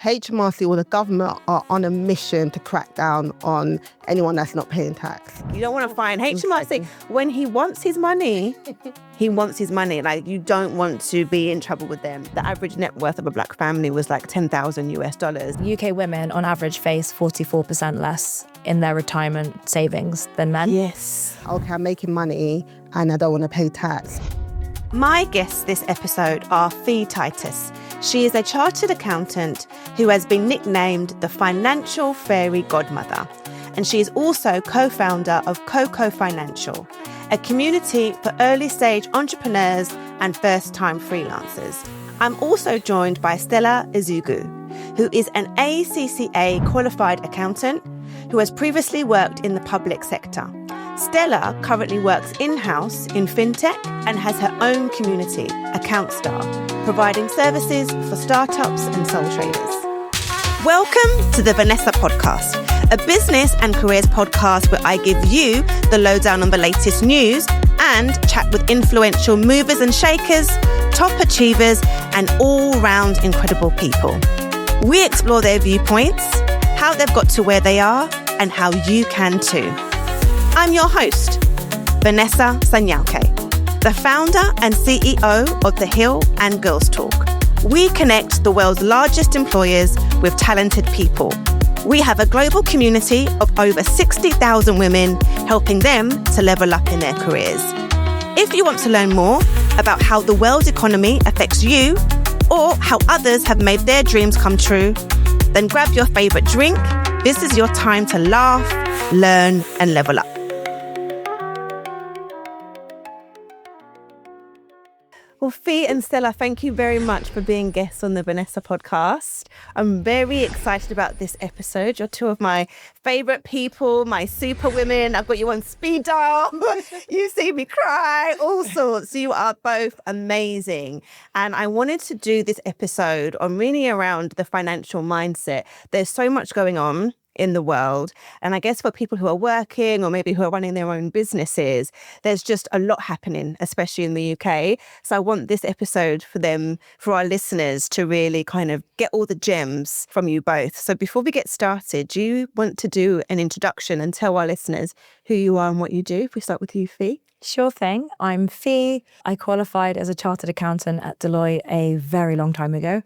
HMRC or the government are on a mission to crack down on anyone that's not paying tax. You don't want to find HMRC. When he wants his money, he wants his money. Like, you don't want to be in trouble with them. The average net worth of a black family was like $10,000. UK women on average face 44% less in their retirement savings than men. Yes. Okay, I'm making money and I don't want to pay tax. My guests this episode are Fee Titus. She is a chartered accountant who has been nicknamed the Financial Fairy Godmother. And she is also co-founder of Coco Financial, a community for early-stage entrepreneurs and first-time freelancers. I'm also joined by Stella Ezeogu, who is an ACCA-qualified accountant who has previously worked in the public sector. Stella currently works in-house in fintech and has her own community, Accountstar, providing services for startups and sole traders. Welcome to the Vanessa Podcast, a business and careers podcast where I give you the lowdown on the latest news and chat with influential movers and shakers, top achievers, and all-round incredible people. We explore their viewpoints, how they've got to where they are, and how you can too. I'm your host, Vanessa Sanyauke, the founder and CEO of The Hill and Girls Talk. We connect the world's largest employers with talented people. We have a global community of over 60,000 women, helping them to level up in their careers. If you want to learn more about how the world economy affects you or how others have made their dreams come true, then grab your favorite drink. This is your time to laugh, learn, and level up. Well, Fee and Stella, thank you very much for being guests on the Vanessa Podcast. I'm very excited about this episode. You're two of my favourite people, my super women. I've got you on speed dial. You see me cry, all sorts. You are both amazing. And I wanted to do this episode on really around the financial mindset. There's so much going on in the world. And I guess for people who are working or maybe who are running their own businesses, there's just a lot happening, especially in the UK. So I want this episode for our listeners to really kind of get all the gems from you both. So before we get started, do you want to do an introduction and tell our listeners who you are and what you do? If we start with you, Fee. Sure thing. I'm Fee. I qualified as a chartered accountant at Deloitte a very long time ago.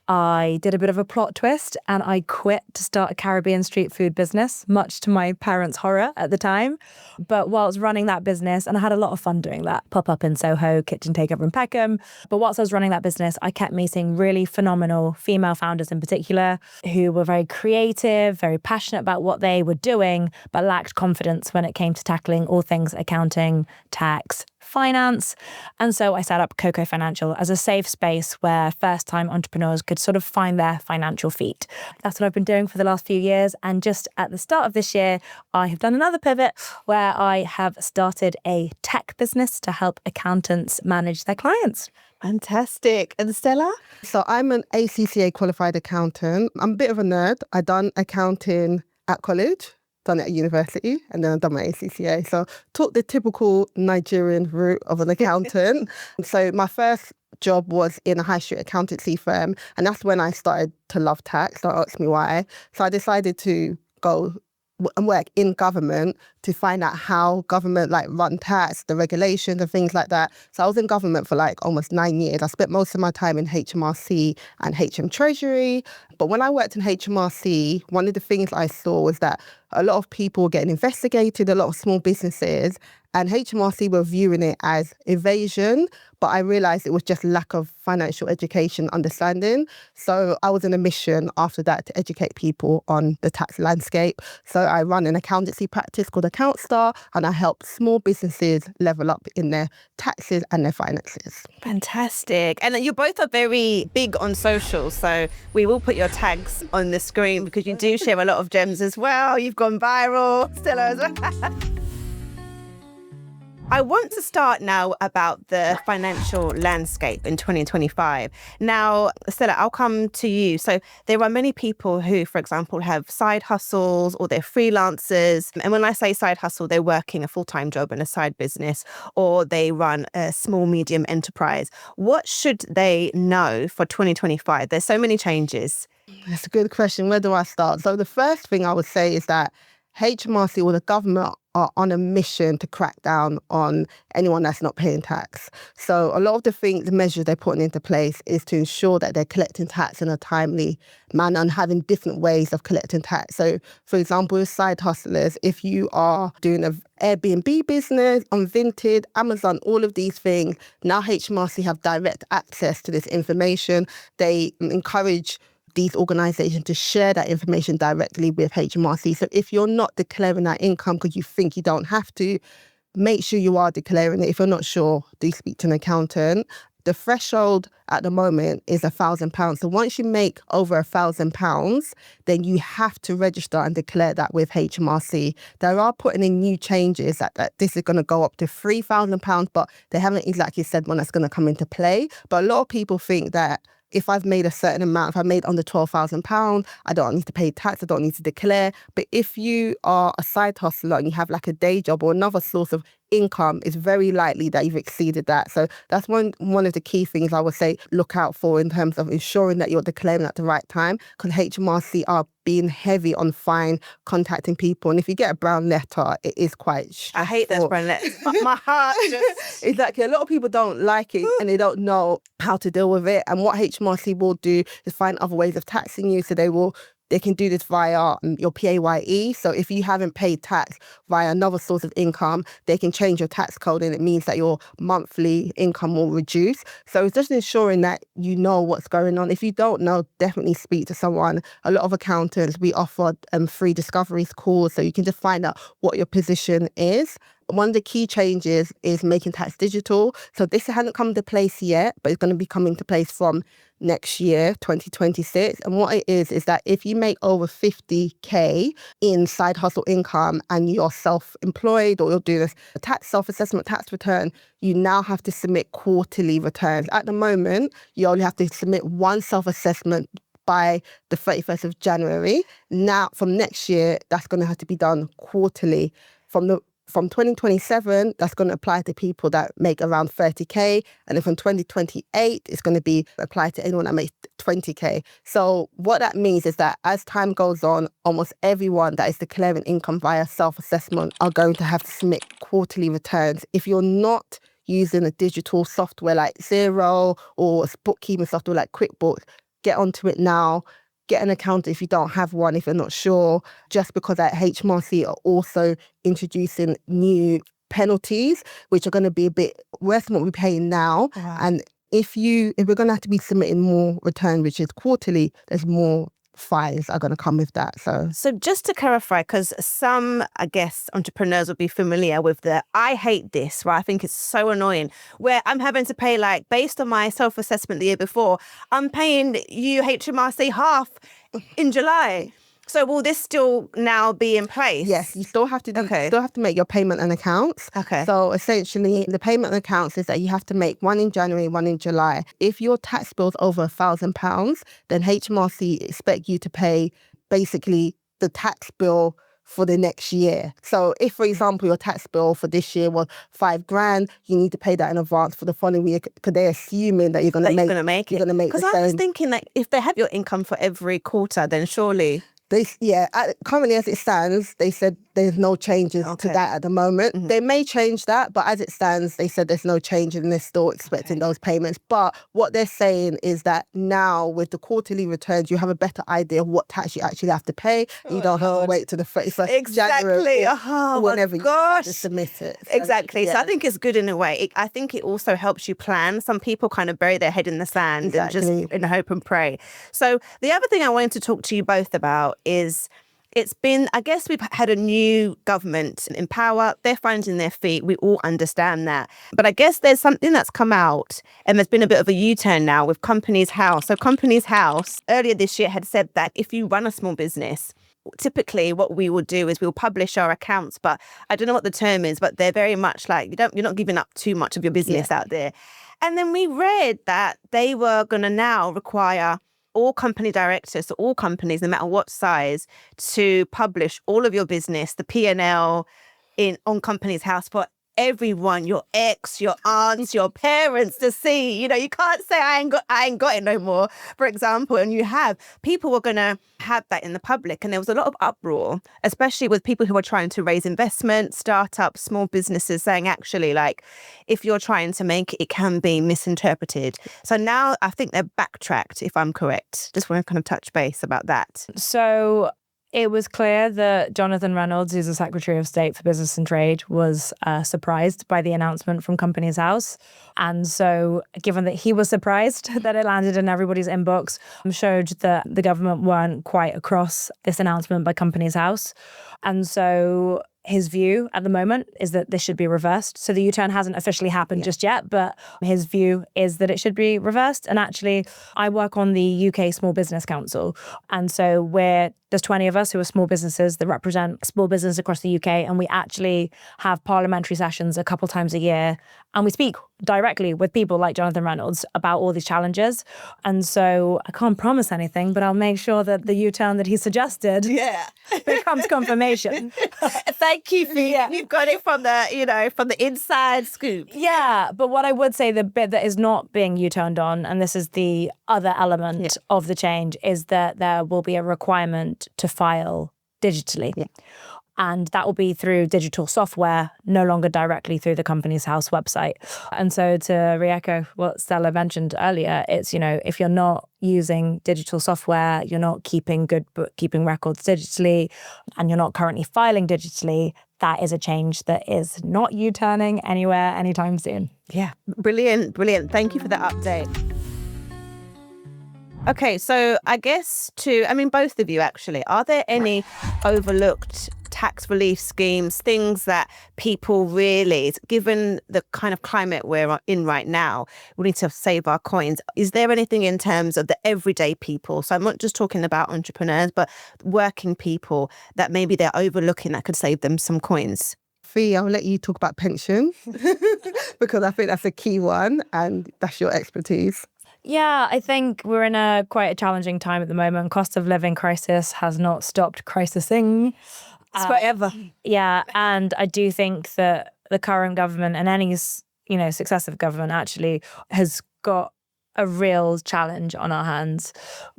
I did a bit of a plot twist and I quit to start a Caribbean street food business, much to my parents' horror at the time. But whilst running that business, and I had a lot of fun doing that, pop up in Soho, kitchen takeover in Peckham. But whilst I was running that business, I kept meeting really phenomenal female founders in particular who were very creative, very passionate about what they were doing, but lacked confidence when it came to tackling all things accounting, tax, finance. And so I set up Coco Financial as a safe space where first-time entrepreneurs could sort of find their financial feet. That's what I've been doing for the last few years. And just at the start of this year, I have done another pivot where I have started a tech business to help accountants manage their clients. Fantastic. And Stella? So I'm an ACCA-qualified accountant. I'm a bit of a nerd. I done accounting at college, done it at university, and then I've done my ACCA. So took the typical Nigerian route of an accountant. So my first job was in a high street accountancy firm, and that's when I started to love tax. Don't ask me why. So I decided to go and work in government to find out how government run tax, the regulations and things like that. So I was in government for almost 9 years. I spent most of my time in HMRC and HM Treasury. But when I worked in HMRC, one of the things I saw was that a lot of people were getting investigated, a lot of small businesses, and HMRC were viewing it as evasion, but I realised it was just lack of financial education understanding. So I was on a mission after that to educate people on the tax landscape. So I run an accountancy practice called Accountstar, and I help small businesses level up in their taxes and their finances. Fantastic. And you both are very big on social, so we will put your tags on the screen because you do share a lot of gems as well. You've gone viral, Stella as well. I want to start now about the financial landscape in 2025. Now, Stella, I'll come to you. So there are many people who, for example, have side hustles or they're freelancers. And when I say side hustle, they're working a full-time job in a side business or they run a small, medium enterprise. What should they know for 2025? There's so many changes That's a good question. Where do I start? So the first thing I would say is that HMRC or the government are on a mission to crack down on anyone that's not paying tax. So a lot of the measures they're putting into place is to ensure that they're collecting tax in a timely manner and having different ways of collecting tax. So for example, with side hustlers, if you are doing an Airbnb business, on Vinted, Amazon, all of these things, now HMRC have direct access to this information. They encourage these organisations to share that information directly with HMRC. So if you're not declaring that income because you think you don't have to, make sure you are declaring it. If you're not sure, do speak to an accountant. The threshold at the moment is £1,000. So once you make over £1,000, then you have to register and declare that with HMRC. They are putting in new changes that this is going to go up to £3,000, but they haven't exactly said when that's going to come into play. But a lot of people think that if I've made a certain amount, if I made under £12,000, I don't need to pay tax, I don't need to declare. But if you are a side hustler and you have like a day job or another source of income, it's very likely that you've exceeded that. So that's one of the key things I would say look out for in terms of ensuring that you're declaring at the right time, because HMRC are being heavy on fine contacting people. And if you get a brown letter, it is quite stressful. I hate those brown letters. My heart just... Exactly. A lot of people don't like it and they don't know how to deal with it. And what HMRC will do is find other ways of taxing you. So they can do this via your PAYE. So if you haven't paid tax via another source of income, they can change your tax code and it means that your monthly income will reduce. So it's just ensuring that you know what's going on. If you don't know, definitely speak to someone. A lot of accountants, we offer free discoveries calls so you can just find out what your position is. One of the key changes is making tax digital. So this hasn't come into place yet, but it's going to be coming into place from next year, 2026. And what it is that if you make over 50K in side hustle income and you're self-employed or you're doing a tax self-assessment tax return, you now have to submit quarterly returns. At the moment, you only have to submit one self-assessment by the 31st of January. Now, from next year, that's going to have to be done quarterly. From 2027, that's going to apply to people that make around 30K. And then from 2028, it's going to be applied to anyone that makes 20K. So what that means is that as time goes on, almost everyone that is declaring income via self-assessment are going to have to submit quarterly returns. If you're not using a digital software like Xero or bookkeeping software like QuickBooks, get onto it now. Get an accountant if you don't have one, if you're not sure, just because at HMRC are also introducing new penalties, which are going to be a bit worse than what we're paying now. Wow. And if we're going to have to be submitting more return, which is quarterly, there's more fines are going to come with that. So just to clarify, because some, I guess, entrepreneurs will be familiar with the I hate this, right? I think it's so annoying, where I'm having to pay, like, based on my self-assessment the year before, I'm paying you HMRC half in July. So will this still now be in place? Yes, you still have to still have to make your payment and accounts. Okay. So essentially, the payment and accounts is that you have to make one in January, one in July. If your tax bill's over £1,000, then HMRC expect you to pay basically the tax bill for the next year. So if, for example, your tax bill for this year was $5,000, you need to pay that in advance for the following year because they're assuming that you're going to make it. Because I was thinking that if they have your income for every quarter, then surely... Currently as it stands, they said there's no changes to that at the moment. Mm-hmm. They may change that, but as it stands, they said there's no change and they're still expecting those payments. But what they're saying is that now with the quarterly returns, you have a better idea of what tax you actually have to pay. You don't have to wait to the 31st of January whenever you have to submit it. Exactly. So I think it's good in a way. I think it also helps you plan. Some people kind of bury their head in the sand and just in hope and pray. So the other thing I wanted to talk to you both about is it's been, I guess we've had a new government in power. They're finding their feet. We all understand that. But I guess there's something that's come out and there's been a bit of a U-turn now with Companies House. So Companies House earlier this year had said that if you run a small business, typically what we will do is we'll publish our accounts, but I don't know what the term is, but they're very much like you're not giving up too much of your business out there. And then we read that they were going to now require all company directors, so all companies, no matter what size, to publish all of your business, the P&L on Companies House for everyone, your ex, your aunts, your parents to see. You know, you can't say I ain't got it no more, for example. And you have people were going to have that in the public. And there was a lot of uproar, especially with people who are trying to raise investment, startups, small businesses saying, actually, like, if you're trying to make it can be misinterpreted. So now I think they're backtracked, if I'm correct. Just want to kind of touch base about that. So it was clear that Jonathan Reynolds, who's the Secretary of State for Business and Trade, was surprised by the announcement from Companies House. And so given that he was surprised that it landed in everybody's inbox, showed that the government weren't quite across this announcement by Companies House. And so his view at the moment is that this should be reversed. So the U-turn hasn't officially happened just yet, but his view is that it should be reversed. And actually, I work on the UK Small Business Council. And so there's 20 of us who are small businesses that represent small business across the UK. And we actually have parliamentary sessions a couple times a year. And we speak directly with people like Jonathan Reynolds about all these challenges. And so I can't promise anything, but I'll make sure that the U-turn that he suggested becomes confirmation. Thank you, Fee. You've got it from the inside scoop. Yeah, but what I would say, the bit that is not being U-turned on, and this is the other element of the change, is that there will be a requirement to file digitally. Yeah. And that will be through digital software, no longer directly through the Companies House website. And so to re-echo what Stella mentioned earlier, it's, if you're not using digital software, you're not keeping good bookkeeping records digitally, and you're not currently filing digitally, that is a change that is not U-turning anywhere anytime soon. Yeah, brilliant. Thank you for that update. Okay, so I guess both of you actually, are there any overlooked tax relief schemes, things that people really, given the kind of climate we're in right now, we need to save our coins? Is there anything in terms of the everyday people? So I'm not just talking about entrepreneurs, but working people that maybe they're overlooking that could save them some coins. Fee, I'll let you talk about pensions because I think that's a key one and that's your expertise. Yeah, I think we're in quite a challenging time at the moment. Cost of living crisis has not stopped crisising. It's forever. Yeah, and I do think that the current government and any successive government actually has got a real challenge on our hands.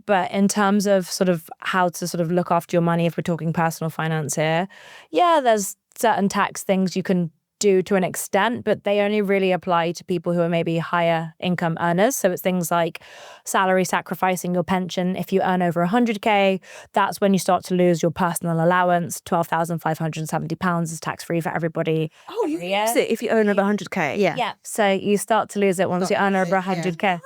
But in terms of sort of how to sort of look after your money, if we're talking personal finance here, there's certain tax things you can do to an extent, but they only really apply to people who are maybe higher income earners. So it's things like salary sacrificing your pension. If you earn over 100k, that's when you start to lose your personal allowance. £12,570 is tax-free for everybody. Oh, you lose it if you earn over 100k? Yeah. So you start to lose it once you earn over 100k.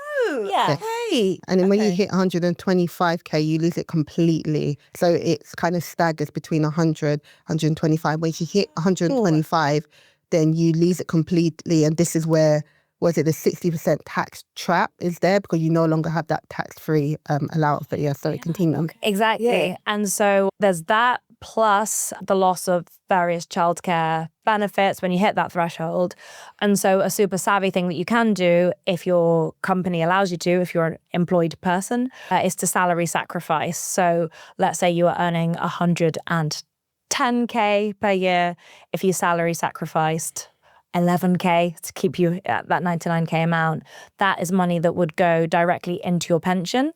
Yeah. Okay. And then when you hit 125k, you lose it completely. So it's kind of staggers between 100, 125. When you hit 125, then you lose it completely. And this is where, the 60% tax trap is there because you no longer have that tax-free allowance. But continue. Exactly. Yeah. And so there's that plus the loss of various childcare benefits when you hit that threshold. And so a super savvy thing that you can do if your company allows you to, if you're an employed person, is to salary sacrifice. So let's say you are earning 110k per year. If you salary sacrificed 11k to keep you at that 99k amount, that is money that would go directly into your pension,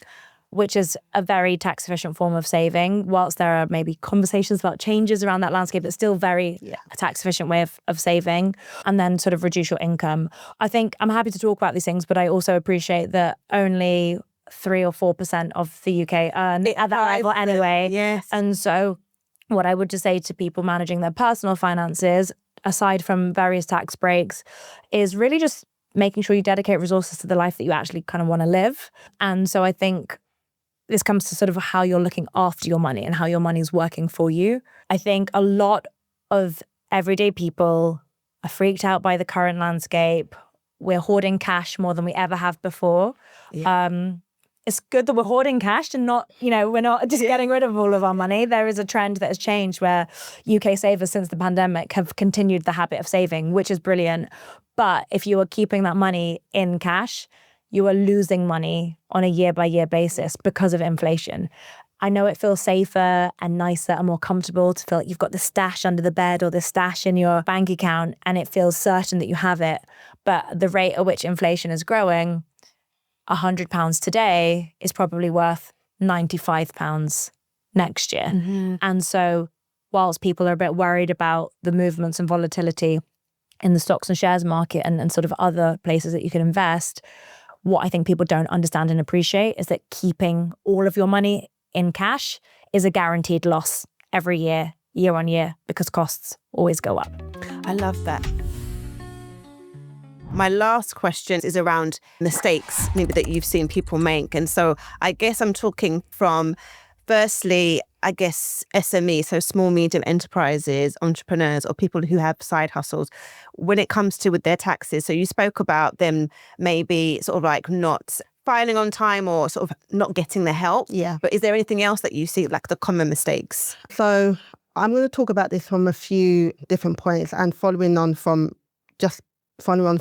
which is a very tax efficient form of saving. Whilst there are maybe conversations about changes around that landscape, it's still very a tax efficient way of saving, and then sort of reduce your income. I think I'm happy to talk about these things, but I also appreciate that only 3 or 4% of the UK earn at that level anyway. Yes. And so what I would just say to people managing their personal finances, aside from various tax breaks, is really just making sure you dedicate resources to the life that you actually kind of want to live. And so I think this comes to sort of how you're looking after your money and how your money is working for you. I think a lot of everyday people are freaked out by the current landscape. We're hoarding cash more than we ever have before. Yeah. It's good that we're hoarding cash and not, we're not just getting rid of all of our money. There is a trend that has changed where UK savers since the pandemic have continued the habit of saving, which is brilliant. But if you are keeping that money in cash, you are losing money on a year-by-year basis because of inflation. I know it feels safer and nicer and more comfortable to feel like you've got the stash under the bed or the stash in your bank account and it feels certain that you have it. But the rate at which inflation is growing, £100 today is probably worth £95 next year. Mm-hmm. And so whilst people are a bit worried about the movements and volatility in the stocks and shares market and sort of other places that you can invest, what I think people don't understand and appreciate is that keeping all of your money in cash is a guaranteed loss every year, year on year, because costs always go up. I love that. My last question is around mistakes maybe that you've seen people make. And so I guess I'm talking from, firstly, I guess SME, so small, medium enterprises, entrepreneurs, or people who have side hustles, when it comes to with their taxes. So you spoke about them maybe sort of like not filing on time or sort of not getting the help. Yeah. But is there anything else that you see, like the common mistakes? So I'm going to talk about this from a few different points, and following on from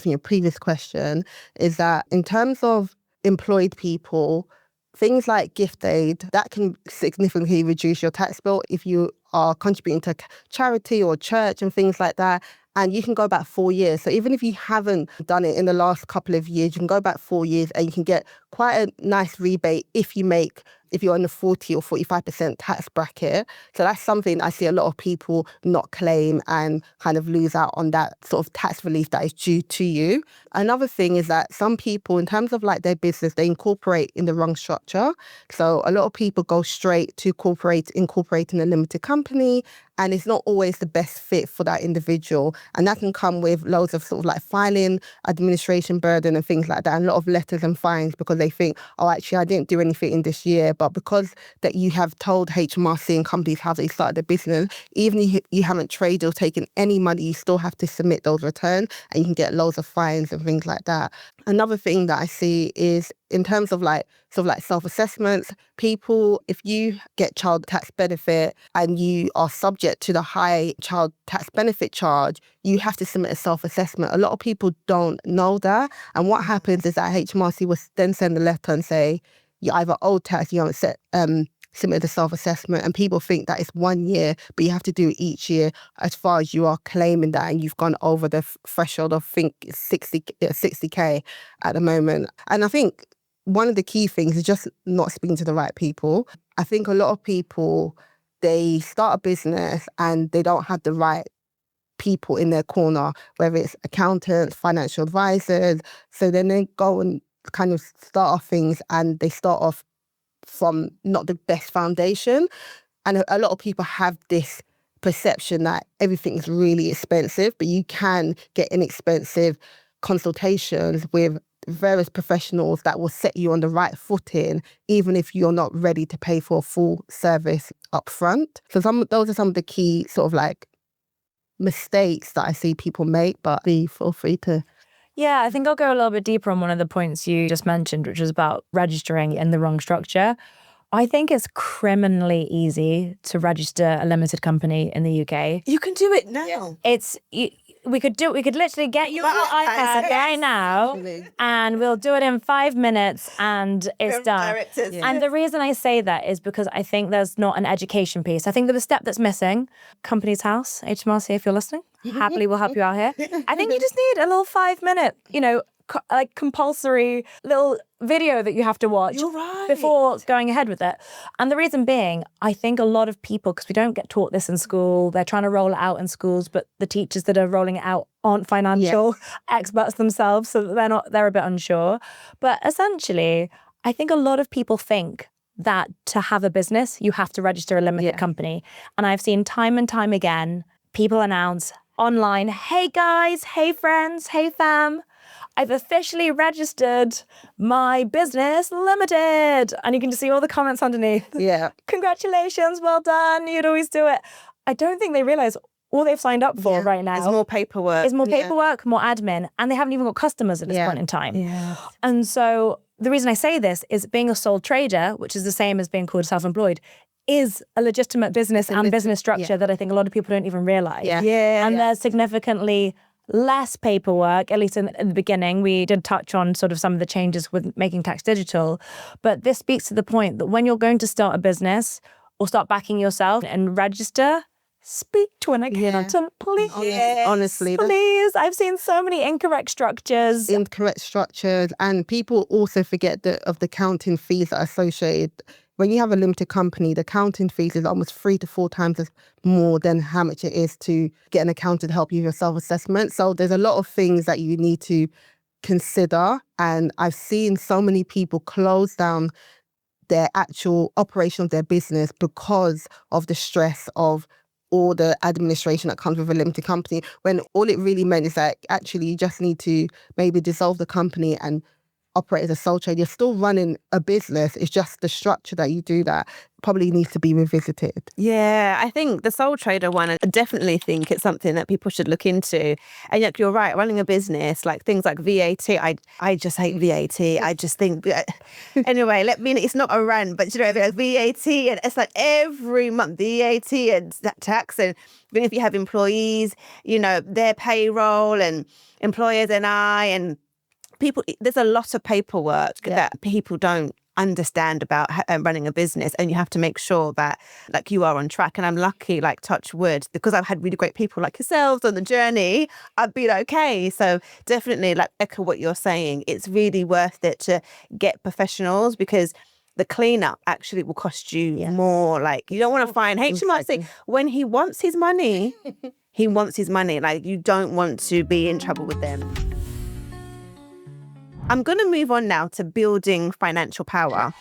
your previous question is that in terms of employed people, things like gift aid, that can significantly reduce your tax bill if you are contributing to charity or church and things like that. And you can go back 4 years. So even if you haven't done it in the last couple of years, you can go back 4 years and you can get quite a nice rebate if you're in the 40 or 45% tax bracket. So that's something I see a lot of people not claim and kind of lose out on that sort of tax relief that is due to you. Another thing is that some people, in terms of like their business, they incorporate in the wrong structure. So a lot of people go straight to incorporating a limited company, and it's not always the best fit for that individual. And that can come with loads of sort of like filing, administration burden and things like that, and a lot of letters and fines because they think, oh, actually, I didn't do anything in this year. But because that you have told HMRC and companies how they started their business, even if you haven't traded or taken any money, you still have to submit those returns and you can get loads of fines and things like that. Another thing that I see is in terms of like sort of like self-assessments, people, if you get child tax benefit and you are subject to the high child tax benefit charge, you have to submit a self-assessment. A lot of people don't know that. And what happens is that HMRC will then send a letter and say, you either owe tax, you haven't submitted a self-assessment, and people think that it's 1 year, but you have to do it each year as far as you are claiming that and you've gone over the threshold of, I think, 60K at the moment. And I think one of the key things is just not speaking to the right people. I think a lot of people, they start a business and they don't have the right people in their corner, whether it's accountants, financial advisors. So then they go and kind of start off things and they start off from not the best foundation. And a lot of people have this perception that everything is really expensive, but you can get inexpensive consultations with various professionals that will set you on the right footing, even if you're not ready to pay for a full service up front. So those are some of the key sort of like mistakes that I see people make, but feel free to... Yeah, I think I'll go a little bit deeper on one of the points you just mentioned, which was about registering in the wrong structure. I think it's criminally easy to register a limited company in the UK. You can do it now. We could literally get you your iPad right now and we'll do it in 5 minutes and it's done. Yeah. And the reason I say that is because I think there's not an education piece. I think there's a step that's missing. Company's House, HMRC, if you're listening, happily we'll help you out here. I think you just need a little 5-minute, like compulsory little video that you have to watch before going ahead with it. And the reason being, I think a lot of people, because we don't get taught this in school, they're trying to roll it out in schools, but the teachers that are rolling it out aren't financial experts themselves, so they're a bit unsure. But essentially, I think a lot of people think that to have a business, you have to register a limited company. And I've seen time and time again, people announce online, hey guys, hey friends, hey fam, I've officially registered my business limited. And you can just see all the comments underneath. Yeah. Congratulations, well done, you'd always do it. I don't think they realise all they've signed up for right now is more paperwork. More admin, and they haven't even got customers at this point in time. Yeah. And so the reason I say this is being a sole trader, which is the same as being called self-employed, is a legitimate business and business structure that I think a lot of people don't even realise. Yeah. And there's significantly less paperwork, at least in the beginning. We did touch on sort of some of the changes with making tax digital, but this speaks to the point that when you're going to start a business or start backing yourself and register, speak to an accountant, please. Honestly. Please. I've seen so many incorrect structures. And people also forget of the accounting fees that are associated. When you have a limited company, the accounting fees is almost 3 to 4 times more than how much it is to get an accountant to help you with your self-assessment. So there's a lot of things that you need to consider. And I've seen so many people close down their actual operation of their business because of the stress of all the administration that comes with a limited company, when all it really meant is that actually you just need to maybe dissolve the company and operate as a sole trader. You're still running a business. It's just the structure that you do that probably needs to be revisited. Yeah, I think the sole trader one, I definitely think it's something that people should look into. And yet you're right, running a business, like things like VAT, I just hate VAT. I just think, anyway, it's not a rant, but you know, there's VAT and it's like every month, VAT and tax. And even if you have employees, you know, their payroll and employers NI and people, there's a lot of paperwork that people don't understand about running a business, and you have to make sure that like you are on track. And I'm lucky, like touch wood, because I've had really great people like yourselves on the journey, I've been okay. So definitely like echo what you're saying. It's really worth it to get professionals, because the cleanup actually will cost you more. Like you don't want to find HMRC when he wants his money. He wants his money. Like you don't want to be in trouble with them. I'm going to move on now to building financial power.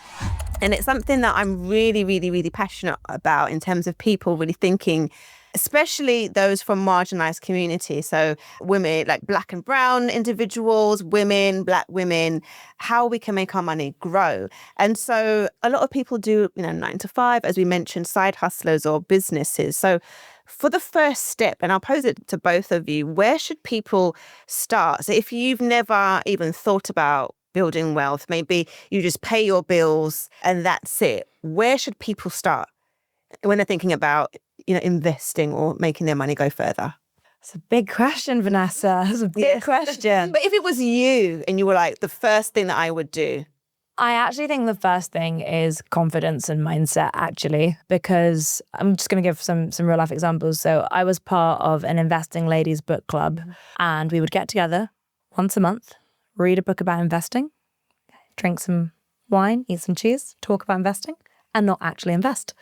And it's something that I'm really, really, really passionate about in terms of people really thinking, especially those from marginalised communities. So women, like Black and brown individuals, women, Black women, how we can make our money grow. And so a lot of people do, 9 to 5, as we mentioned, side hustlers or businesses. So for the first step, and I'll pose it to both of you, where should people start? So if you've never even thought about building wealth, maybe you just pay your bills and that's it. Where should people start when they're thinking about, investing or making their money go further? It's a big question, Vanessa. It's a big question. But if it was you and you were like, the first thing that I would do, I actually think the first thing is confidence and mindset, actually, because I'm just going to give some real life examples. So I was part of an investing ladies book club, and we would get together once a month, read a book about investing, drink some wine, eat some cheese, talk about investing, and not actually invest.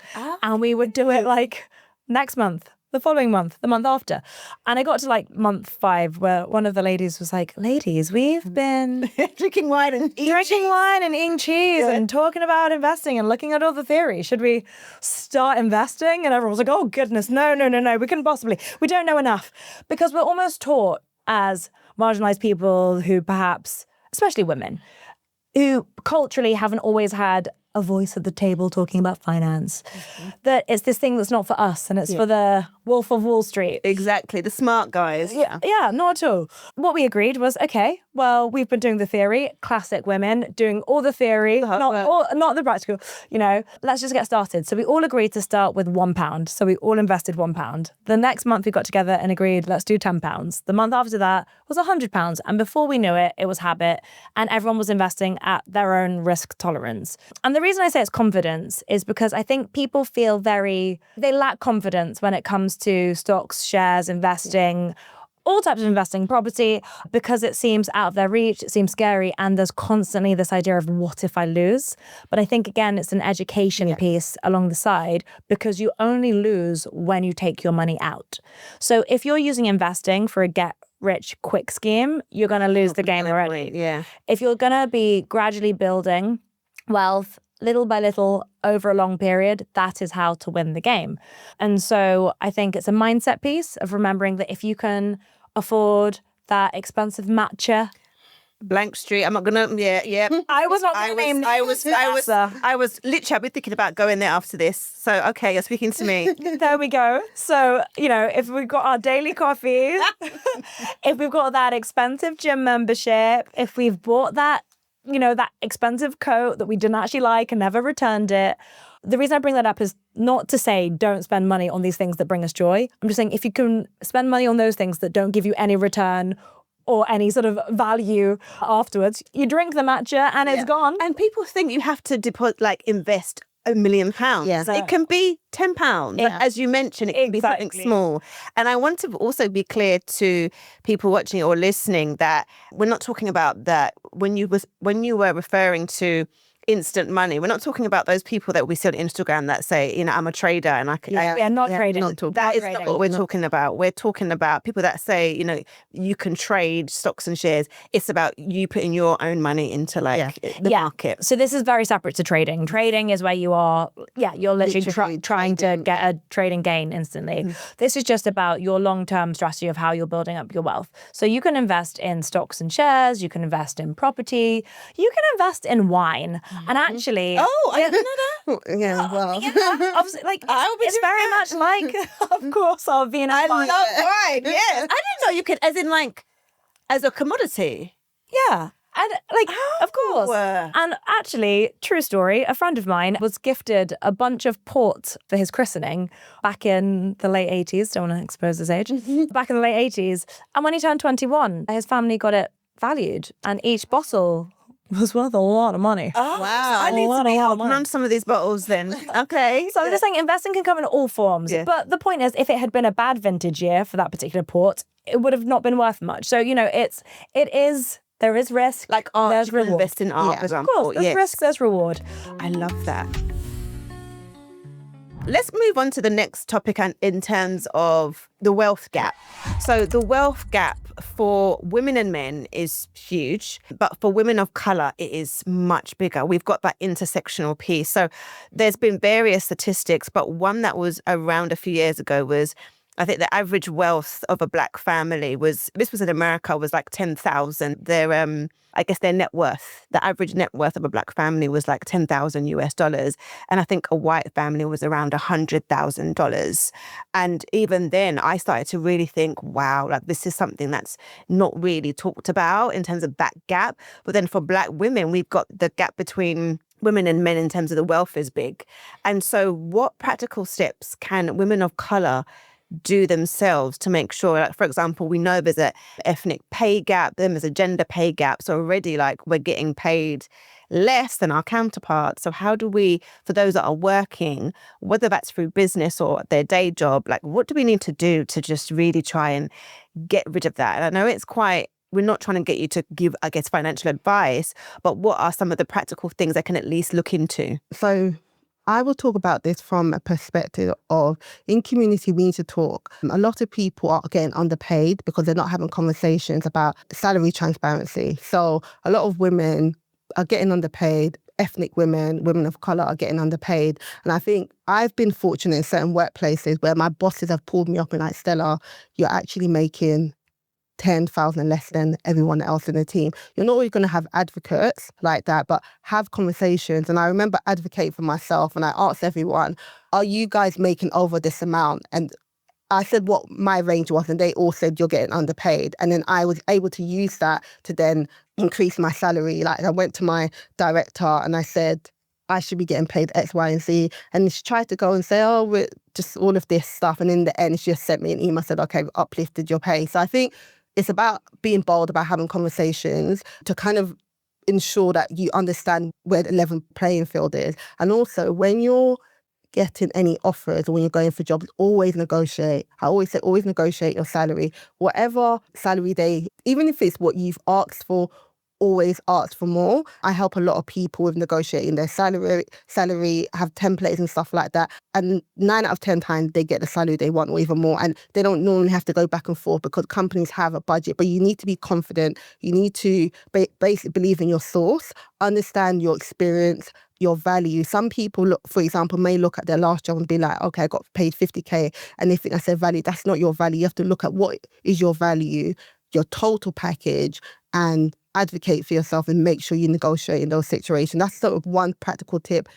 And we would do it like next month, the following month, the month after. And I got to like month 5 where one of the ladies was like, ladies, we've been drinking wine and eating cheese and talking about investing and looking at all the theory. Should we start investing? And everyone was like, oh goodness, no, we couldn't possibly. We don't know enough. Because we're almost taught as marginalised people who perhaps, especially women, who culturally haven't always had a voice at the table talking about finance, that it's this thing that's not for us and it's for the Wolf of Wall Street. Exactly, the smart guys. Yeah, not at all. What we agreed was, okay, well, we've been doing the theory, classic women, doing all the theory, not the practical, let's just get started. So we all agreed to start with £1. So we all invested £1. The next month we got together and agreed, let's do £10. The month after that was £100. And before we knew it, it was habit and everyone was investing at their own risk tolerance. And the reason I say it's confidence is because I think people feel they lack confidence when it comes to stocks, shares, investing, all types of investing, property, because it seems out of their reach, it seems scary, and there's constantly this idea of what if I lose? But I think, again, it's an education piece along the side, because you only lose when you take your money out. So if you're using investing for a get-rich-quick scheme, you're going to lose the game already. Yeah. If you're going to be gradually building wealth, little by little, over a long period, that is how to win the game. And so I think it's a mindset piece of remembering that if you can afford that expensive matcha. Blank Street. I'm not gonna. Yeah. I was not gonna name. I was literally. I've been thinking about going there after this. So okay, you're speaking to me. There we go. So if we've got our daily coffees, if we've got that expensive gym membership, if we've bought that, that expensive coat that we didn't actually like and never returned it, The reason I bring that up is not to say don't spend money on these things that bring us joy. I'm just saying if you can spend money on those things that don't give you any return or any sort of value afterwards, you drink the matcha and it's gone. And people think you have to invest £1 million. Yeah. It can be £10. As you mentioned, it can be something small. And I want to also be clear to people watching or listening that we're not talking about that when you were referring to instant money. We're not talking about those people that we see on Instagram that say, I'm a trader and I can... not trading. That is not what we're talking about. We're talking about people that say, you can trade stocks and shares. It's about you putting your own money into the market. So this is very separate to trading. Trading is where you are, you're literally trying to get a trading gain instantly. Mm-hmm. This is just about your long-term strategy of how you're building up your wealth. So you can invest in stocks and shares, you can invest in property, you can invest in wine. And actually... Oh, I didn't know that. Yeah, well... obviously, it's very much like, of course, our Venus I wine. love wine, yes. I didn't know you could, as a commodity. Yeah. And of course. And actually, true story, a friend of mine was gifted a bunch of port for his christening back in the late 80s. Don't want to expose his age. Back in the late 80s. And when he turned 21, his family got it valued. And each bottle was worth a lot of money. Oh, wow. I need to be helping on some of these bottles then. Okay. So I'm just saying investing can come in all forms. Yeah. But the point is, if it had been a bad vintage year for that particular port, it would have not been worth much. So, there is risk. Like art, there's reward. Invest in art, for example. Of course, there's risk, there's reward. I love that. Let's move on to the next topic in terms of the wealth gap. So the wealth gap for women and men is huge, but for women of colour, it is much bigger. We've got that intersectional piece. So there's been various statistics, but one that was around a few years ago was, I think the average wealth of a black family this was in America, was like 10,000. Their net worth, the average net worth of a black family was like $10,000. And I think a white family was around $100,000. And even then I started to really think, wow, this is something that's not really talked about in terms of that gap. But then for black women, we've got the gap between women and men in terms of the wealth is big. And so what practical steps can women of colour do themselves to make sure, for example, we know there's an ethnic pay gap, then there's a gender pay gap. So already we're getting paid less than our counterparts. So how do we, for those that are working, whether that's through business or their day job, what do we need to do to just really try and get rid of that? And I know we're not trying to get you to give, financial advice, but what are some of the practical things I can at least look into? So I will talk about this from a perspective of, in community, we need to talk. A lot of people are getting underpaid because they're not having conversations about salary transparency. So a lot of women are getting underpaid. Ethnic women of colour are getting underpaid. And I think I've been fortunate in certain workplaces where my bosses have pulled me up and like, Stella, you're actually making 10,000 less than everyone else in the team. You're not always going to have advocates like that, but have conversations. And I remember advocating for myself and I asked everyone, are you guys making over this amount? And I said what my range was and they all said you're getting underpaid. And then I was able to use that to then increase my salary. I went to my director and I said, I should be getting paid X, Y, and Z. And she tried to go and say, we're just all of this stuff. And in the end, she just sent me an email, said, okay, we've uplifted your pay. So I think it's about being bold, about having conversations to kind of ensure that you understand where the level playing field is. And also, when you're getting any offers or when you're going for jobs, always negotiate. I always say, always negotiate your salary. Whatever salary even if it's what you've asked for, always ask for more. I help a lot of people with negotiating their salary, have templates and stuff like that. And 9 out of 10 times they get the salary they want or even more. And they don't normally have to go back and forth because companies have a budget. But you need to be confident. You need to basically believe in your source, understand your experience, your value. Some people, for example, may look at their last job and be like, okay, I got paid 50K. And they think that's their value. That's not your value. You have to look at what is your value, your total package, and advocate for yourself and make sure you negotiate in those situations. That's sort of one practical tip.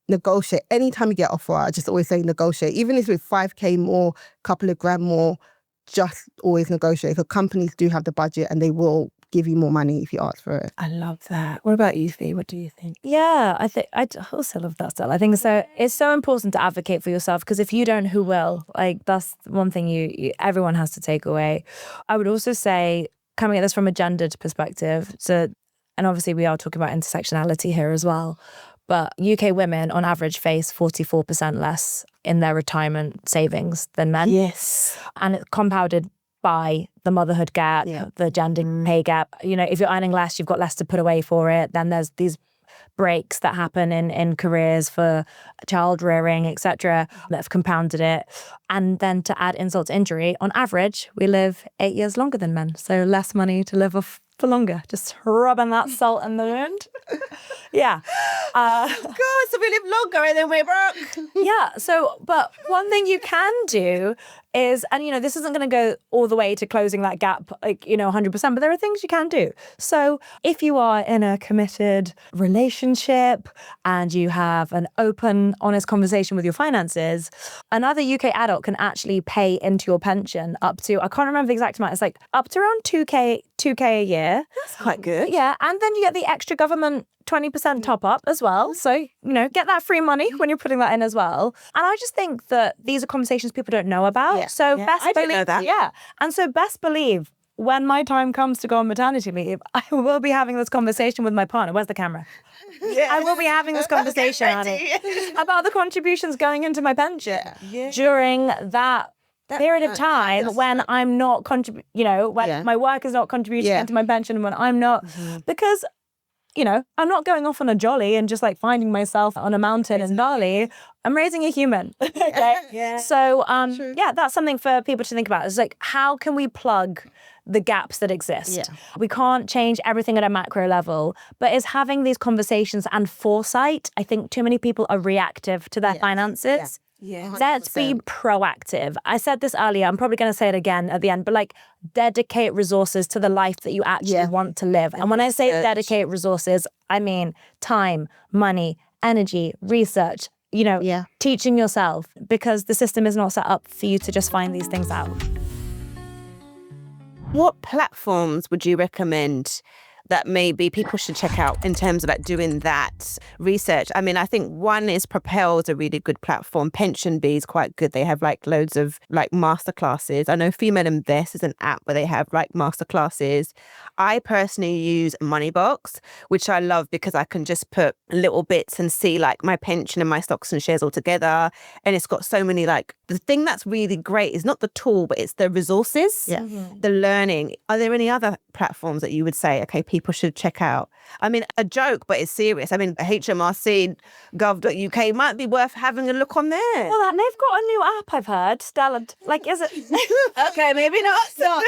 Negotiate. Anytime you get offer, I just always say negotiate. Even if it's 5K more, couple of grand more, just always negotiate. Because companies do have the budget and they will give you more money if you ask for it. I love that. What about you, Fee? What do you think? Yeah, I think I also love that style. I think it's so important to advocate for yourself, because if you don't, who will? Like, that's one thing you everyone has to take away. I would also say, coming at this from a gendered perspective, and obviously we are talking about intersectionality here as well, but UK women on average face 44% less in their retirement savings than men. Yes. And it's compounded by the motherhood gap, the gender pay gap. You know, if you're earning less, you've got less to put away for it. Then there's these breaks that happen in careers for child rearing, etc., that have compounded it. And then to add insult to injury, on average, we live 8 years longer than men. So less money to live off for longer. Just rubbing that salt in the wound. Yeah. God, so we live longer and then we're broke. Yeah. So, but one thing you can do is, and you know, this isn't going to go all the way to closing that gap, like, you know, 100%, but there are things you can do. So if you are in a committed relationship and you have an open, honest conversation with your finances, another UK adult can actually pay into your pension up to, I can't remember the exact amount, it's like up to around 2k a year. That's quite good. Yeah. And then you get the extra government 20% top up as well. So, you know, get that free money when you're putting that in as well. And I just think that these are conversations people don't know about. Yeah. So best I believe, didn't know that. Yeah. And so best believe, when my time comes to go on maternity leave, I will be having this conversation with my partner. Where's the camera? Yeah. I will be having this conversation, Annie, about the contributions going into my pension during that period of time when I'm not when my work is not contributing into my pension, and when I'm not, because, you know, I'm not going off on a jolly and just like finding myself on a mountain in Bali. I'm raising a human. Okay. Yeah. So, that's something for people to think about. It's like, how can we plug the gaps that exist? Yeah. We can't change everything at a macro level, but is having these conversations and foresight. I think too many people are reactive to their finances. Yeah. Let's be proactive. I said this earlier, I'm probably going to say it again at the end, but like, dedicate resources to the life that you actually want to live. And when I say dedicate resources, I mean time, money, energy, research, you know, teaching yourself, because the system is not set up for you to just find these things out. What platforms would you recommend that maybe people should check out in terms of like doing that research? I mean, I think one is Propel is a really good platform. Pension Bee is quite good. They have like loads of like masterclasses. I know Female Invest is an app where they have like masterclasses. I personally use Moneybox, which I love because I can just put little bits and see like my pension and my stocks and shares all together. And it's got so many, like, the thing that's really great is not the tool, but it's the resources, the learning. Are there any other platforms that you would say, okay, people should check out? I mean, a joke, but it's serious. I mean, HMRC gov.uk might be worth having a look on there. Well, and they've got a new app, I've heard. Stella, like, is it? Okay, maybe not. So,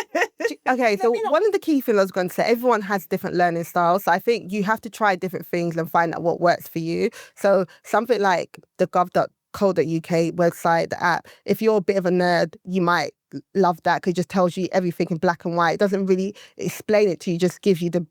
okay, so one of the key things I was going to say, everyone has different learning styles. So I think you have to try different things and find out what works for you. So something like the gov.co.uk website, the app, if you're a bit of a nerd, you might love that because it just tells you everything in black and white. It doesn't really explain it to you, just gives you the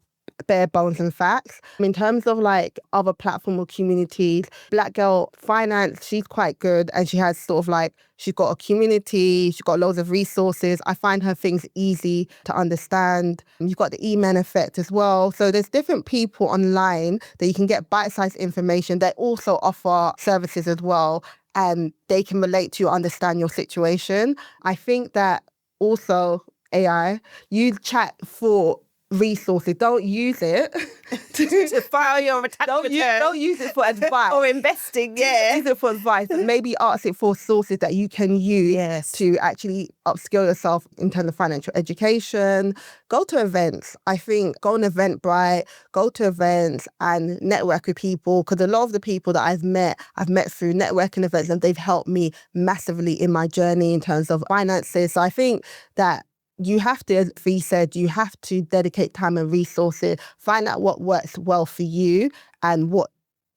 bare bones and facts. In terms of like other platform or communities, Black Girl Finance, she's quite good, and she has sort of like, she's got a community, she's got loads of resources. I find her things easy to understand. You've got the E-Man effect as well. So there's different people online that you can get bite-sized information. They also offer services as well, and they can relate to you, understand your situation. I think that also AI, use chat for resources. Don't use it to file your tax return. Don't use it for advice. Or investing, Use it for advice. But maybe ask it for sources that you can use to actually upskill yourself in terms of financial education. Go to events. I think go on Eventbrite, go to events and network with people, because a lot of the people that I've met through networking events, and they've helped me massively in my journey in terms of finances. So I think that you have to, as Fee said, you have to dedicate time and resources, find out what works well for you and what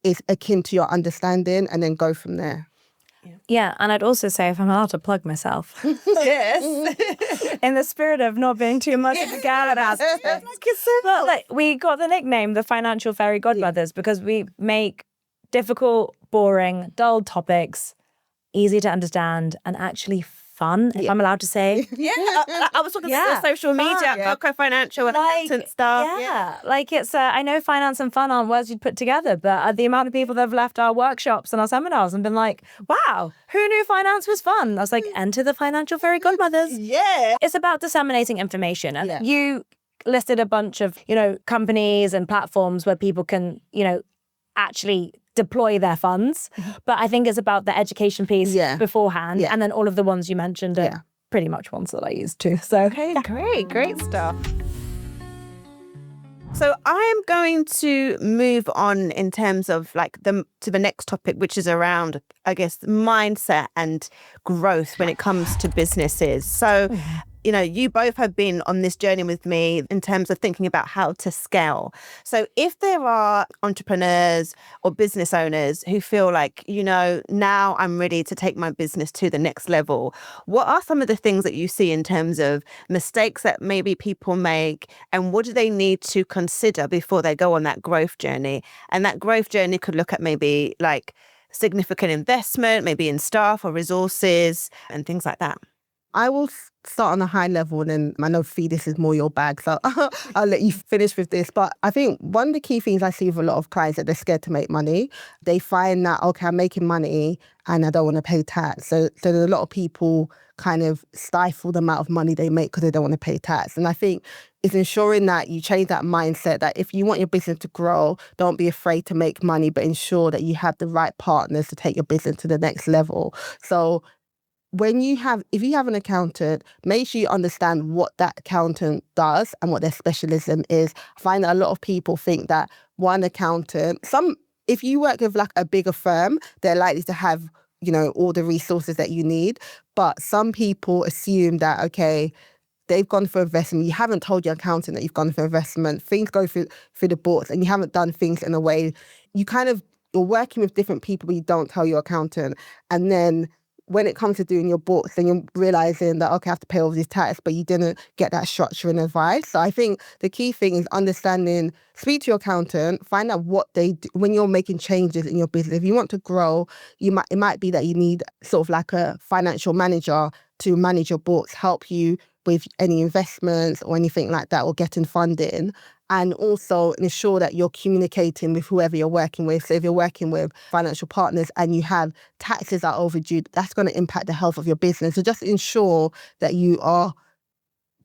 is akin to your understanding, and then go from there. Yeah, and I'd also say, if I'm allowed to plug myself, Yes. in the spirit of not being too much of a gal, but like, we got the nickname the Financial Fairy Godmothers because we make difficult, boring, dull topics easy to understand and actually fun, if I'm allowed to say. I was talking about social media, Coco Financial and Accountstar. Yeah, like it's, I know finance and fun aren't words you'd put together, but the amount of people that have left our workshops and our seminars and been like, wow, who knew finance was fun? I was like, enter the Financial Fairy Godmothers. Yeah. It's about disseminating information. And you listed a bunch of, companies and platforms where people can, actually deploy their funds. But I think it's about the education piece beforehand. And then all of the ones you mentioned are pretty much ones that I use too. So okay, great stuff. So I am going to move on in terms of to the next topic, which is around, I guess, mindset and growth when it comes to businesses. So, you both have been on this journey with me in terms of thinking about how to scale. So if there are entrepreneurs or business owners who feel like, now I'm ready to take my business to the next level, what are some of the things that you see in terms of mistakes that maybe people make, and what do they need to consider before they go on that growth journey? And that growth journey could look at maybe significant investment, maybe in staff or resources and things like that. I will start on a high level, and then I know, Fee, this is more your bag, so I'll let you finish with this. But I think one of the key things I see with a lot of clients that they're scared to make money. They find that, okay, I'm making money and I don't want to pay tax. So a lot of people kind of stifle the amount of money they make because they don't want to pay tax. And I think it's ensuring that you change that mindset, that if you want your business to grow, don't be afraid to make money, but ensure that you have the right partners to take your business to the next level. So if you have an accountant, make sure you understand what that accountant does and what their specialism is. I find that a lot of people think that one accountant, if you work with a bigger firm, they're likely to have, all the resources that you need. But some people assume that, okay, they've gone for investment. You haven't told your accountant that you've gone for investment. Things go through the books and you haven't done things in a way. You're working with different people, but you don't tell your accountant. And then when it comes to doing your books, then you're realizing that, okay, I have to pay all these tax, but you didn't get that structure and advice. So I think the key thing is understanding, speak to your accountant, find out what they do when you're making changes in your business. If you want to grow, it might be that you need sort of a financial manager to manage your books, help you with any investments or anything like that, or getting funding. And also ensure that you're communicating with whoever you're working with. So if you're working with financial partners and you have taxes that are overdue, that's going to impact the health of your business. So just ensure that you are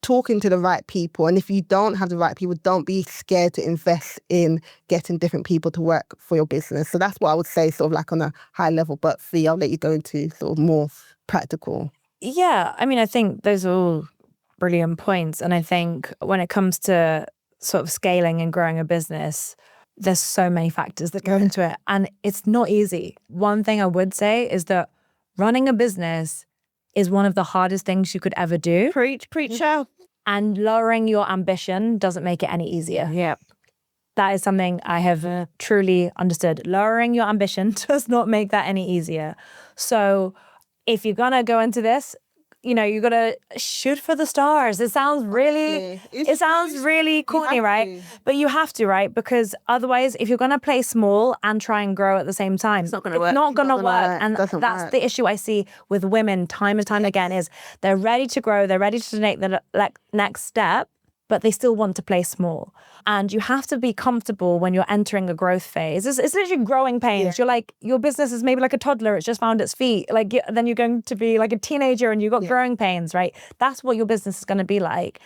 talking to the right people. And if you don't have the right people, don't be scared to invest in getting different people to work for your business. So that's what I would say, sort of on a high level. But Fee, I'll let you go into sort of more practical. Yeah, I think those are all brilliant points. And I think when it comes to sort of scaling and growing a business, there's so many factors that go into it, and it's not easy. One thing I would say is that running a business is one of the hardest things you could ever do. Preach show. And lowering your ambition doesn't make it any easier. Yep. That is something I have truly understood. Lowering your ambition does not make that any easier. So if you're gonna go into this, you got to shoot for the stars. It sounds really, corny, right? But you have to, right? Because otherwise, if you're going to play small and try and grow at the same time, it's not going to work. Not going to work. And that's the issue I see with women time and time again is they're ready to grow. They're ready to take the next step, but they still want to play small. And you have to be comfortable when you're entering a growth phase. It's literally growing pains. You're your business is maybe like a toddler. It's just found its feet. Then you're going to be like a teenager and you've got growing pains, right? That's what your business is going to be like.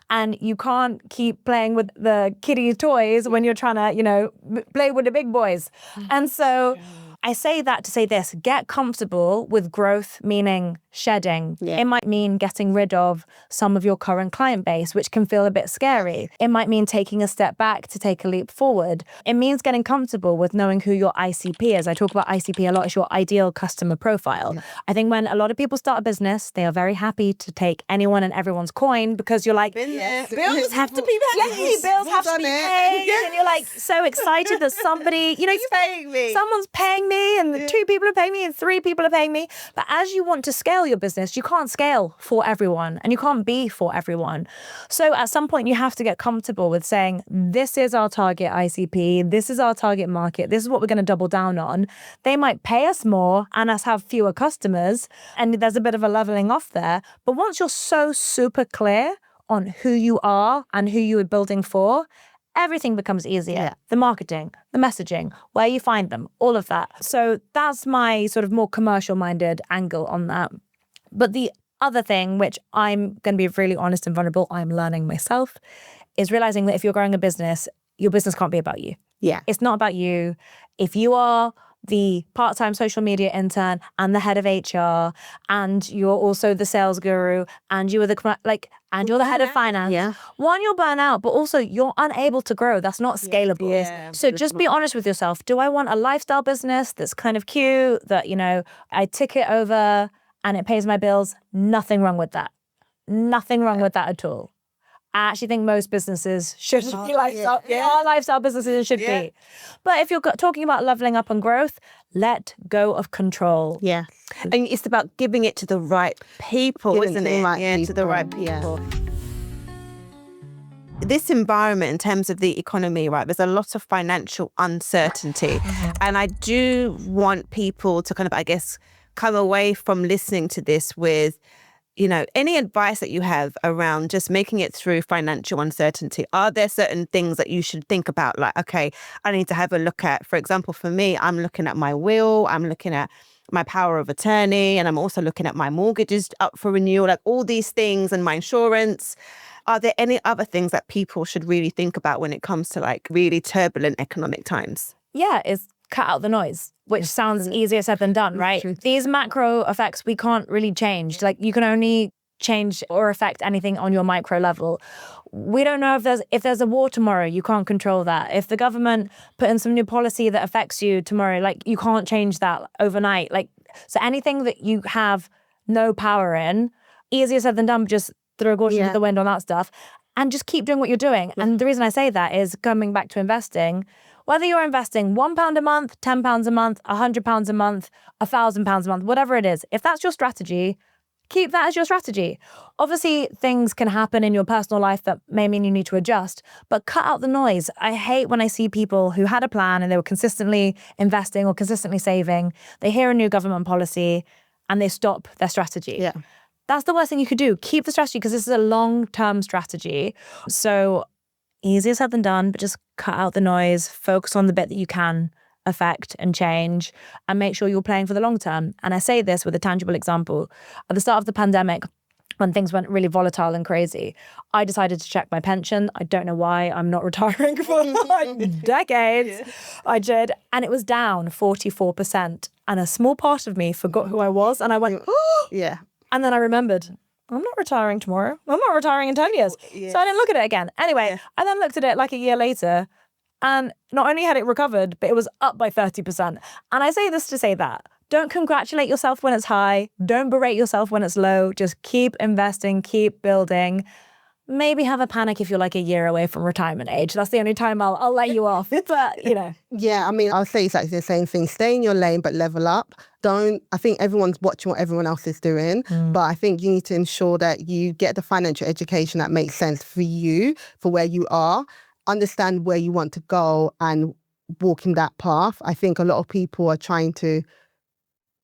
And you can't keep playing with the kiddie toys when you're trying to, play with the big boys. And so I say that to say this, get comfortable with growth, meaning shedding. It might mean getting rid of some of your current client base, which can feel a bit scary. It might mean taking a step back to take a leap forward. It means getting comfortable with knowing who your ICP is. I talk about ICP a lot. It's your ideal customer profile. I think when a lot of people start a business, they are very happy to take anyone and everyone's coin because you're like, bills have to be paid. Bills have to be paid. And you're so excited that somebody, paying me. Someone's paying me and 2 people are paying me and 3 people are paying me. But as you want to scale scale your business, you can't scale for everyone and you can't be for everyone. So at some point you have to get comfortable with saying, this is our target ICP, this is our target market, this is what we're going to double down on. They might pay us more and us have fewer customers, and there's a bit of a leveling off there. But once you're so super clear on who you are and who you are building for, everything becomes easier. Yeah. The marketing, the messaging, where you find them, all of that. So that's my sort of more commercial-minded angle on that. But the other thing, which I'm going to be really honest and vulnerable, I'm learning myself, is realizing that if you're growing a business, your business can't be about you. Yeah. It's not about you. If you are the part-time social media intern and the head of HR, and you're also the sales guru, and you are and you're the head of finance. Yeah. One, you'll burn out, but also you're unable to grow. That's not scalable. Yeah. So just be honest with yourself. Do I want a lifestyle business that's kind of cute, that, you know, I tick it over and it pays my bills? Nothing wrong with that. Nothing wrong with that at all. I actually think most businesses should be lifestyle. Our lifestyle businesses should be. But if you're talking about leveling up and growth, let go of control. Yeah. And it's about giving it to the right people, isn't it? To the right people. This environment, in terms of the economy, right, there's a lot of financial uncertainty. And I do want people to kind of, I guess, come away from listening to this with, you know, any advice that you have around just making it through financial uncertainty. Are there certain things that you should think about? Like, okay, I need to have a look at, for example, for me, I'm looking at my will, I'm looking at my power of attorney, and I'm also looking at my mortgages up for renewal, like all these things, and my insurance. Are there any other things that people should really think about when it comes to like really turbulent economic times? Yeah, it's cut out the noise, which sounds easier said than done, right? These macro effects we can't really change. Like, you can only change or affect anything on your micro level. We don't know if there's a war tomorrow, you can't control that. If the government put in some new policy that affects you tomorrow, like, you can't change that overnight. Like, so anything that you have no power in, easier said than done, but just throw caution to the wind on that stuff and just keep doing what you're doing. And the reason I say that is, coming back to investing, whether you're investing £1 a month, £10 a month, £100 a month, £1,000 a month, whatever it is, if that's your strategy, keep that as your strategy. Obviously, things can happen in your personal life that may mean you need to adjust, but cut out the noise. I hate when I see people who had a plan and they were consistently investing or consistently saving, they hear a new government policy and they stop their strategy. Yeah. That's the worst thing you could do. Keep the strategy, because this is a long-term strategy. So easier said than done, but just cut out the noise, focus on the bit that you can affect and change, and make sure you're playing for the long term. And I say this with a tangible example. At the start of the pandemic, when things went really volatile and crazy, I decided to check my pension. I don't know why. I'm not retiring for like decades. I did. And it was down 44%. And a small part of me forgot who I was. And I went, oh! Yeah. And then I remembered, I'm not retiring tomorrow. I'm not retiring in 10 years. Yes. So I didn't look at it again. Anyway, I then looked at it like a year later, and not only had it recovered, but it was up by 30%. And I say this to say that. Don't congratulate yourself when it's high. Don't berate yourself when it's low. Just keep investing, keep building. Maybe have a panic if you're like a year away from retirement age. That's the only time I'll let you off. But, you know. Yeah, I mean, I'll say exactly the same thing. Stay in your lane, but level up. I think everyone's watching what everyone else is doing, but I think you need to ensure that you get the financial education that makes sense for you, for where you are, understand where you want to go and walk in that path. I think a lot of people are trying to,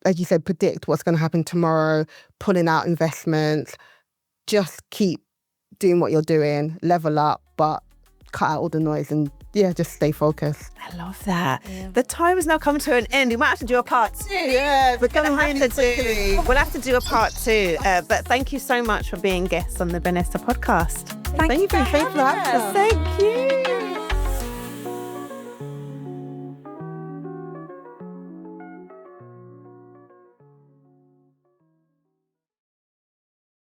as you said, predict what's going to happen tomorrow, pulling out investments. Just keep doing what you're doing, level up, but cut out all the noise and just stay focused. I love that. Yeah. The time has now come to an end. We might have to do a part 2. Yeah, we're going to have to do a part 2. But thank you so much for being guests on the Vanessa Podcast. Thank you for having us. Thank you.